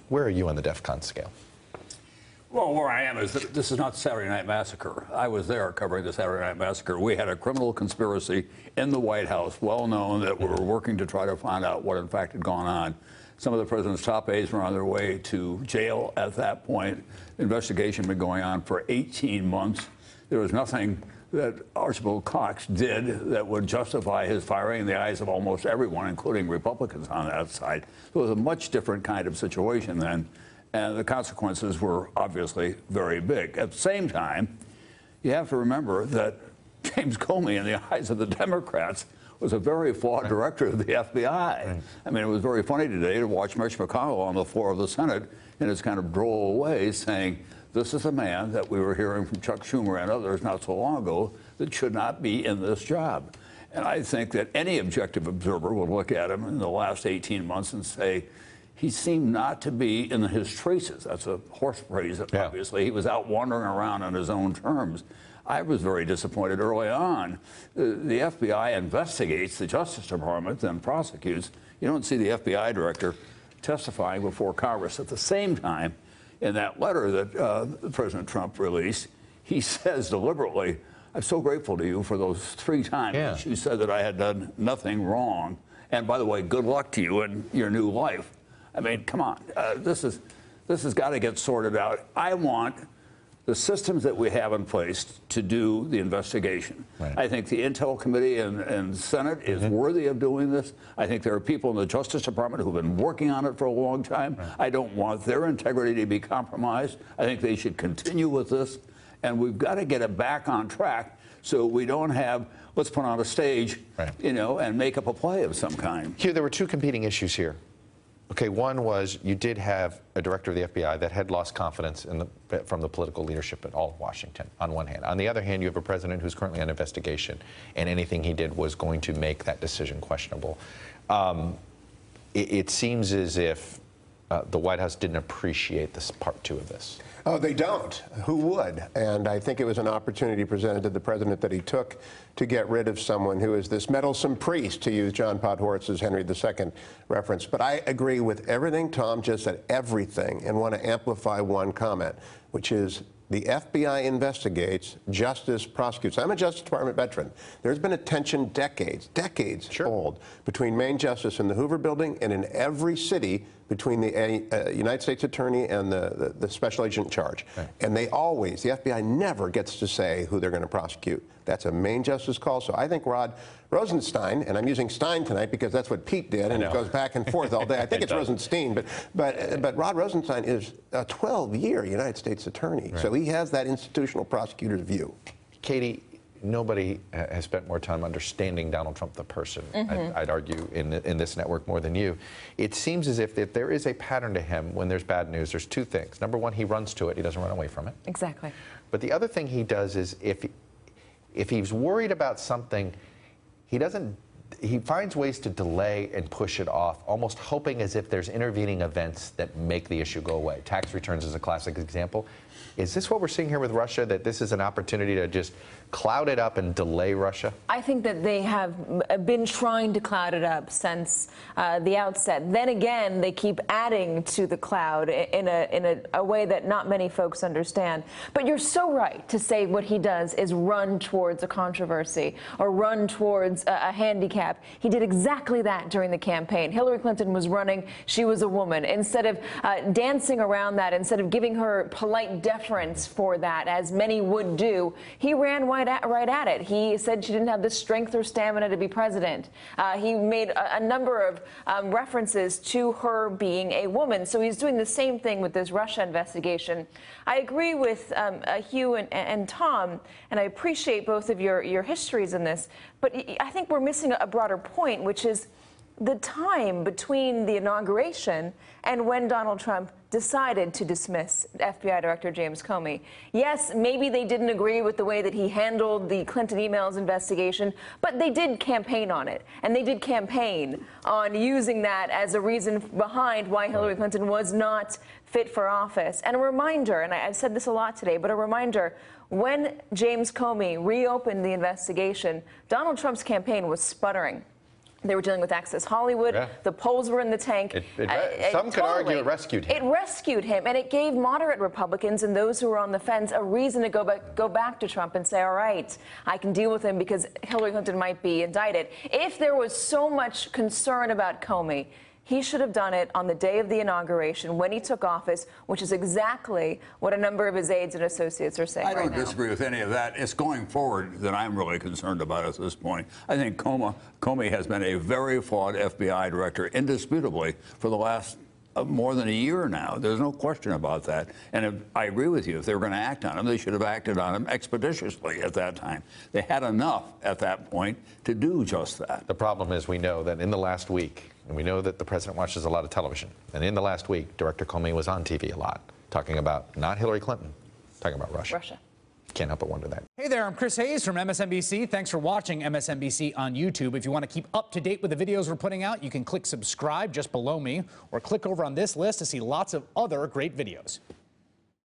Where are you on the DEFCON scale? Well, where I am is that this is not Saturday Night Massacre. I was there covering the Saturday Night Massacre. We had a criminal conspiracy in the White House, well known, that we were working to try to find out what in fact had gone on. Some of the president's top aides were on their way to jail at that point. The investigation had been going on for 18 months. There was nothing that Archibald Cox did that would justify his firing in the eyes of almost everyone, including Republicans on that side. So it was a much different kind of situation then, and the consequences were obviously very big. At the same time, you have to remember that James Comey, in the eyes of the Democrats, was a very flawed director of the FBI. I mean, it was very funny today to watch Mitch McConnell on the floor of the Senate in his kind of droll way saying, this is a man that we were hearing from Chuck Schumer and others not so long ago that should not be in this job. And I think that any objective observer would look at him in the last 18 months and say, he seemed not to be in his traces. That's a horse phrase, obviously. He was out wandering around on his own terms. I was very disappointed early on. The FBI investigates the Justice Department, then prosecutes. You don't see the FBI director testifying before Congress. At the same time, in that letter that President Trump released, he says deliberately, I'm so grateful to you for those 3 times that you said that I had done nothing wrong. And by the way, good luck to you in your new life. I mean, come on. This has got to get sorted out. I want the systems that we have in place to do the investigation. I think the Intel Committee and Senate is worthy of doing this. I think there are people in the Justice Department who've been working on it for a long time. I don't want their integrity to be compromised. I think they should continue with this. And we've got to get it back on track so we don't have, let's put on a stage, you know, and make up a play of some kind. Hugh, there were 2 competing issues here. Okay, one was you did have a director of the FBI that had lost confidence from the political leadership at all of Washington, on one hand. On the other hand, you have a president who's currently on investigation, and anything he did was going to make that decision questionable. It seems as if the White House didn't appreciate this part 2 of this. Oh, they don't. Who would? And I think it was an opportunity presented to the president that he took to get rid of someone who is this meddlesome priest, to use John Podhoretz's Henry II reference. But I agree with everything Tom just said, everything, and want to amplify one comment, which is the FBI investigates, justice prosecutes. I'm a Justice Department veteran. There's been a tension decades old between Main Justice in the Hoover Building and in every city between the United States Attorney and the Special Agent in charge. And they always, the FBI never gets to say who they're going to prosecute. That's a Main Justice call. So I think Rod Rosenstein, and I'm using Stein tonight because that's what Pete did, and it goes back and forth all day. I think it's Rosenstein, but Rod Rosenstein is a 12-year United States Attorney. So he has that institutional prosecutor's view. Katie, nobody has spent more time understanding Donald Trump the person, I'd argue, in this network more than you. It seems as if there is a pattern to him when there's bad news. There's 2 things. Number one, he runs to it. He doesn't run away from it. Exactly. But the other thing he does is if he's worried about something, he finds ways to delay and push it off, almost hoping as if there's intervening events that make the issue go away. Tax returns is a classic example. Is this what we're seeing here with Russia, that this is an opportunity to just cloud it up and delay Russia? I think that they have been trying to cloud it up since the outset. Then again, they keep adding to the cloud in a way that not many folks understand. But you're so right to say what he does is run towards a controversy or run towards a handicap. He did exactly that during the campaign. Hillary Clinton was running. She was a woman. Instead of dancing around that, instead of giving her polite deference for that, as many would do, he ran right at it. He said she didn't have the strength or stamina to be president. He made a number of references to her being a woman. So he's doing the same thing with this Russia investigation. I agree with Hugh and Tom, and I appreciate both of your histories in this, but I think we're missing a broader point, which is the time between the inauguration and when Donald Trump decided to dismiss FBI Director James Comey. Yes, maybe they didn't agree with the way that he handled the Clinton emails investigation, but they did campaign on it. And they did campaign on using that as a reason behind why Hillary Clinton was not fit for office. And a reminder, and I've said this a lot today, but a reminder, when James Comey reopened the investigation, Donald Trump's campaign was sputtering. They were dealing with Access Hollywood. Yeah. The polls were in the tank. Some could argue it rescued him. It rescued him, and it gave moderate Republicans and those who were on the fence a reason to go back to Trump and say, all right, I can deal with him because Hillary Clinton might be indicted. If there was so much concern about Comey, he should have done it on the day of the inauguration when he took office, which is exactly what a number of his aides and associates are saying I don't right now. disagree with any of that. It's going forward that I'm really concerned about at this point. I think Comey has been a very flawed FBI director, indisputably, for the last more than a year now. There's no question about that. And I agree with you. If they were going to act on him, they should have acted on him expeditiously at that time. They had enough at that point to do just that. The problem is we know that in the last week, and we know that the president watches a lot of television, and in the last week, Director Comey was on TV a lot, talking about not Hillary Clinton, talking about Russia. Can't help but wonder that. Hey there, I'm Chris Hayes from MSNBC. Thanks for watching MSNBC on YouTube. If you want to keep up to date with the videos we're putting out, you can click subscribe just below me, or click over on this list to see lots of other great videos.